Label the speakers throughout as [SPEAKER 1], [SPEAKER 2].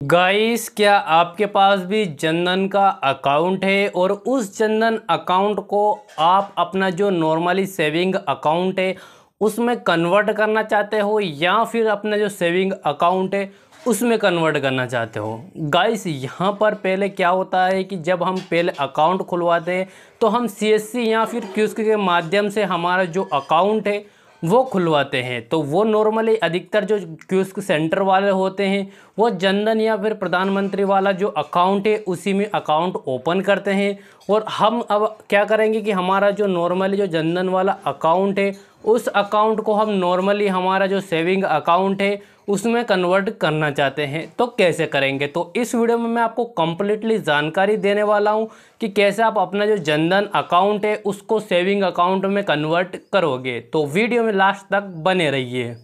[SPEAKER 1] Guys, क्या आपके पास भी जनधन का अकाउंट है और उस जनधन अकाउंट को आप अपना जो नॉर्मली सेविंग अकाउंट है उसमें कन्वर्ट करना चाहते हो या फिर अपना जो सेविंग अकाउंट है उसमें कन्वर्ट करना चाहते हो। गाइस, यहाँ पर पहले क्या होता है कि जब हम पहले अकाउंट खुलवाते हैं तो हम सीएससी या फिर कियोस्क के माध्यम से हमारा जो अकाउंट है वो खुलवाते हैं। तो वो नॉर्मली अधिकतर जो कियोस्क सेंटर वाले होते हैं वो जनधन या फिर प्रधानमंत्री वाला जो अकाउंट है उसी में अकाउंट ओपन करते हैं। और हम अब क्या करेंगे कि हमारा जो नॉर्मली जो जनधन वाला अकाउंट है उस अकाउंट को हम नॉर्मली हमारा जो सेविंग अकाउंट है उसमें कन्वर्ट करना चाहते हैं। तो कैसे करेंगे, तो इस वीडियो में मैं आपको कंप्लीटली जानकारी देने वाला हूं कि कैसे आप अपना जो जनधन अकाउंट है उसको सेविंग अकाउंट में कन्वर्ट करोगे। तो वीडियो में लास्ट तक बने रहिए।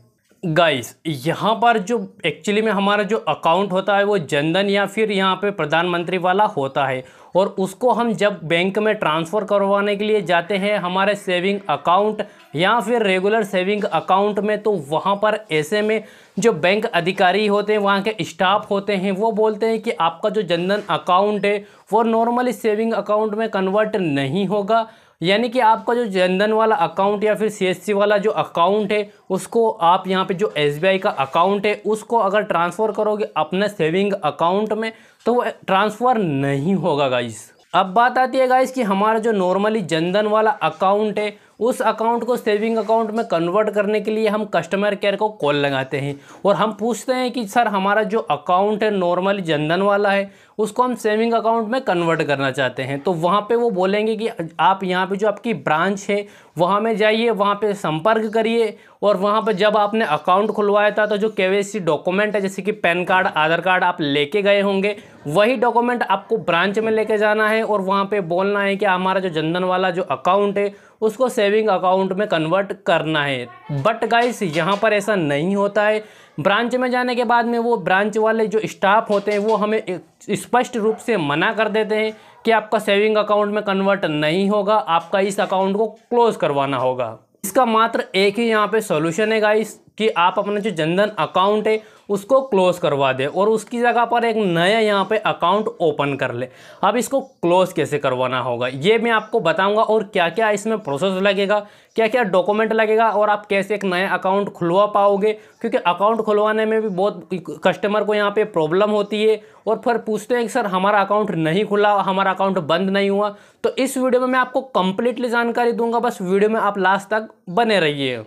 [SPEAKER 1] गाइस, यहाँ पर जो एक्चुअली में हमारा जो अकाउंट होता है वो जनधन या फिर यहाँ पे प्रधानमंत्री वाला होता है और उसको हम जब बैंक में ट्रांसफ़र करवाने के लिए जाते हैं हमारे सेविंग अकाउंट या फिर रेगुलर सेविंग अकाउंट में, तो वहाँ पर ऐसे में जो बैंक अधिकारी होते हैं, वहाँ के स्टाफ होते हैं, वो बोलते हैं कि आपका जो जनधन अकाउंट है वो नॉर्मली सेविंग अकाउंट में कन्वर्ट नहीं होगा। यानी कि आपका जो जनधन वाला अकाउंट या फिर सीएससी वाला जो अकाउंट है उसको आप यहाँ पे जो एसबीआई का अकाउंट है उसको अगर ट्रांसफ़र करोगे अपने सेविंग अकाउंट में तो वो ट्रांसफ़र नहीं होगा गाइस। अब बात आती है गाइस कि हमारा जो नॉर्मली जनधन वाला अकाउंट है उस अकाउंट को सेविंग अकाउंट में कन्वर्ट करने के लिए हम कस्टमर केयर को कॉल लगाते हैं और हम पूछते हैं कि सर हमारा जो अकाउंट है नॉर्मली जनधन वाला है उसको हम सेविंग अकाउंट में कन्वर्ट करना चाहते हैं। तो वहाँ पे वो बोलेंगे कि आप यहाँ पे जो आपकी ब्रांच है वहाँ में जाइए, वहाँ पे संपर्क करिए और वहाँ पे जब आपने अकाउंट खुलवाया था तो जो केवाईसी डॉक्यूमेंट है जैसे कि पैन कार्ड, आधार कार्ड आप लेके गए होंगे वही डॉक्यूमेंट आपको ब्रांच में लेके जाना है और वहाँ पे बोलना है कि हमारा जो जनधन वाला जो अकाउंट है उसको सेविंग अकाउंट में कन्वर्ट करना है। बट गाइस, यहाँ पर ऐसा नहीं होता है। ब्रांच में जाने के बाद में वो ब्रांच वाले जो स्टाफ होते हैं वो हमें स्पष्ट रूप से मना कर देते हैं कि आपका सेविंग अकाउंट में कन्वर्ट नहीं होगा, आपका इस अकाउंट को क्लोज करवाना होगा। इसका मात्र एक ही यहाँ पे सॉल्यूशन है गाइस कि आप अपना जो जनधन अकाउंट है उसको क्लोज करवा दें और उसकी जगह पर एक नया यहाँ पे अकाउंट ओपन कर ले। अब इसको क्लोज कैसे करवाना होगा ये मैं आपको बताऊंगा और क्या क्या इसमें प्रोसेस लगेगा, क्या क्या डॉक्यूमेंट लगेगा और आप कैसे एक नया अकाउंट खुलवा पाओगे, क्योंकि अकाउंट खुलवाने में भी बहुत कस्टमर को यहाँ पे प्रॉब्लम होती है और फिर पूछते हैं कि सर हमारा अकाउंट नहीं खुला, हमारा अकाउंट बंद नहीं हुआ। तो इस वीडियो में मैं आपको कंप्लीटली जानकारी दूंगा, बस वीडियो में आप लास्ट तक बने रहिए।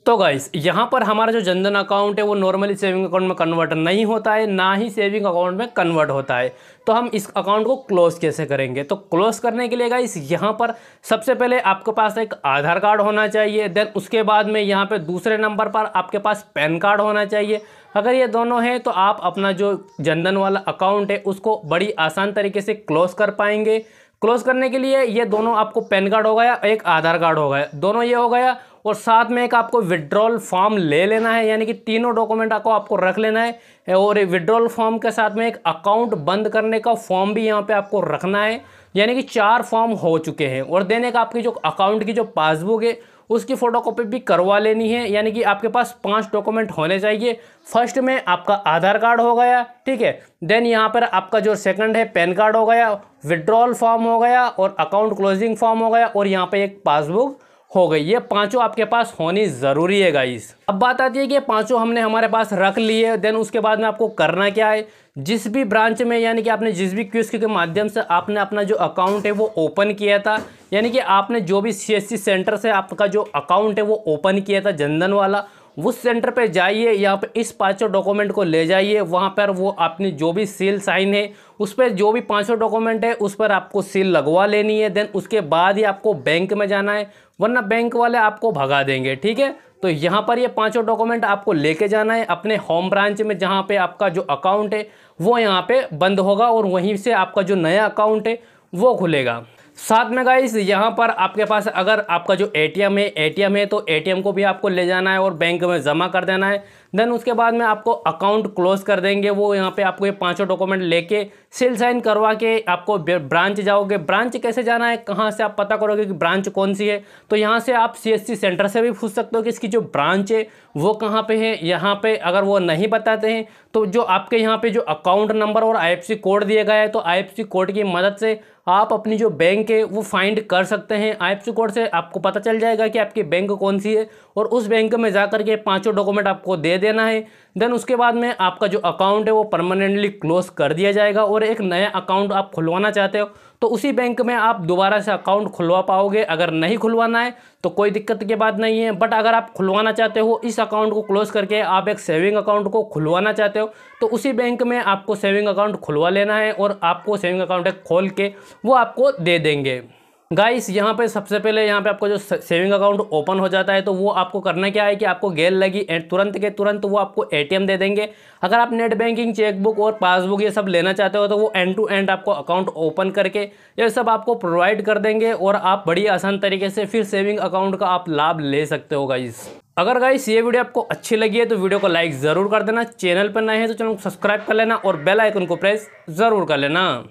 [SPEAKER 1] तो गाइस, यहाँ पर हमारा जो जनधन अकाउंट है वो नॉर्मली सेविंग अकाउंट में कन्वर्ट नहीं होता है, ना ही सेविंग अकाउंट में कन्वर्ट होता है। तो हम इस अकाउंट को क्लोज कैसे करेंगे, तो क्लोज करने के लिए गाइस यहाँ पर सबसे पहले आपके पास एक आधार कार्ड होना चाहिए, देन उसके बाद में यहाँ पे दूसरे नंबर पर आपके पास पैन कार्ड होना चाहिए। अगर ये दोनों हैं तो आप अपना जो जनधन वाला अकाउंट है उसको बड़ी आसान तरीके से क्लोज कर पाएंगे। क्लोज करने के लिए ये दोनों आपको पैन कार्ड हो गया, एक आधार कार्ड हो गया, दोनों ये हो गया और साथ में एक आपको विड्रॉल फॉर्म ले लेना है, यानी कि तीनों डॉक्यूमेंट आपको रख लेना है और विड्रॉल फॉर्म के साथ में एक अकाउंट बंद करने का फॉर्म भी यहाँ पे आपको रखना है, यानी कि 4 फॉर्म हो चुके हैं। और देने का आपकी जो अकाउंट की जो पासबुक है उसकी फ़ोटोकॉपी भी करवा लेनी है, यानी कि आपके पास 5 डॉक्यूमेंट होने चाहिए। फर्स्ट में आपका आधार कार्ड हो गया, ठीक है, देन यहाँ पर आपका जो सेकंड है पैन कार्ड हो गया, विड्रॉल फॉर्म हो गया और अकाउंट क्लोजिंग फॉर्म हो गया और यहाँ पे एक पासबुक हो गई। ये पांचों आपके पास होनी ज़रूरी है गाइस। अब बात आती है कि पांचों हमने हमारे पास रख लिए, देन उसके बाद में आपको करना क्या है, जिस भी ब्रांच में यानी कि आपने जिस भी कियोस्क के माध्यम से आपने अपना जो अकाउंट है वो ओपन किया था, यानी कि आपने जो भी सीएससी सेंटर से आपका जो अकाउंट है वो ओपन किया था जनधन वाला, उस सेंटर पे जाइए, यहाँ पे इस 5 डॉक्यूमेंट को ले जाइए, वहाँ पर वो अपनी जो भी सील साइन है उस पर जो भी 5 डॉक्यूमेंट है उस पर आपको सील लगवा लेनी है। देन उसके बाद ही आपको बैंक में जाना है, वरना बैंक वाले आपको भगा देंगे, ठीक है। तो यहाँ पर ये 5 डॉक्यूमेंट आपको लेके जाना है अपने होम ब्रांच में जहाँ पे आपका जो अकाउंट है वो यहाँ पे बंद होगा और वहीं से आपका जो नया अकाउंट है वो खुलेगा। साथ में गाइस यहाँ पर आपके पास अगर आपका जो एटीएम है तो एटीएम को भी आपको ले जाना है और बैंक में जमा कर देना है। देन उसके बाद में आपको अकाउंट क्लोज कर देंगे। वो यहाँ पे आपको ये पांचों डॉक्यूमेंट लेके सील साइन करवा के आपको ब्रांच जाओगे। ब्रांच कैसे जाना है, कहाँ से आप पता करोगे कि ब्रांच कौन सी है, तो यहाँ से आप सीएससी सेंटर से भी पूछ सकते हो कि इसकी जो ब्रांच है वो कहाँ पे है। यहाँ पे अगर वो नहीं बताते हैं तो जो आपके यहाँ पे जो अकाउंट नंबर और आईएफएससी कोड दिया गया है, तो आईएफएससी कोड की मदद से आप अपनी जो बैंक है वो फाइंड कर सकते हैं। आईएफएससी कोड से आपको पता चल जाएगा कि आपकी बैंक कौन सी है और उस बैंक में जाकर के पांचों डॉक्यूमेंट आपको दे देना है। देन उसके बाद में आपका जो अकाउंट है वो परमानेंटली क्लोज कर दिया जाएगा और एक नया अकाउंट आप खुलवाना चाहते हो तो उसी बैंक में आप दोबारा से अकाउंट खुलवा पाओगे। अगर नहीं खुलवाना है तो कोई दिक्कत की बात नहीं है, बट अगर आप खुलवाना चाहते हो इस अकाउंट को क्लोज करके आप एक सेविंग अकाउंट को खुलवाना चाहते हो तो उसी बैंक में आपको सेविंग अकाउंट खुलवा लेना है और आपको सेविंग अकाउंट खोल के वो आपको दे देंगे। गाइस यहाँ पे सबसे पहले यहाँ पे आपको जो सेविंग अकाउंट ओपन हो जाता है तो वो आपको करना क्या है कि आपको गेल लगी तुरंत के तुरंत वो आपको एटीएम दे देंगे। अगर आप नेट बैंकिंग, चेकबुक और पासबुक ये सब लेना चाहते हो तो वो एंड टू एंड आपको अकाउंट ओपन करके ये सब आपको प्रोवाइड कर देंगे और आप बड़ी आसान तरीके से फिर सेविंग अकाउंट का आप लाभ ले सकते हो। गाइस अगर गाइस ये वीडियो आपको अच्छी लगी है तो वीडियो को लाइक ज़रूर कर देना, चैनल पर नए हैं तो चैनल को सब्सक्राइब कर लेना और बेल आइकन को प्रेस ज़रूर कर लेना।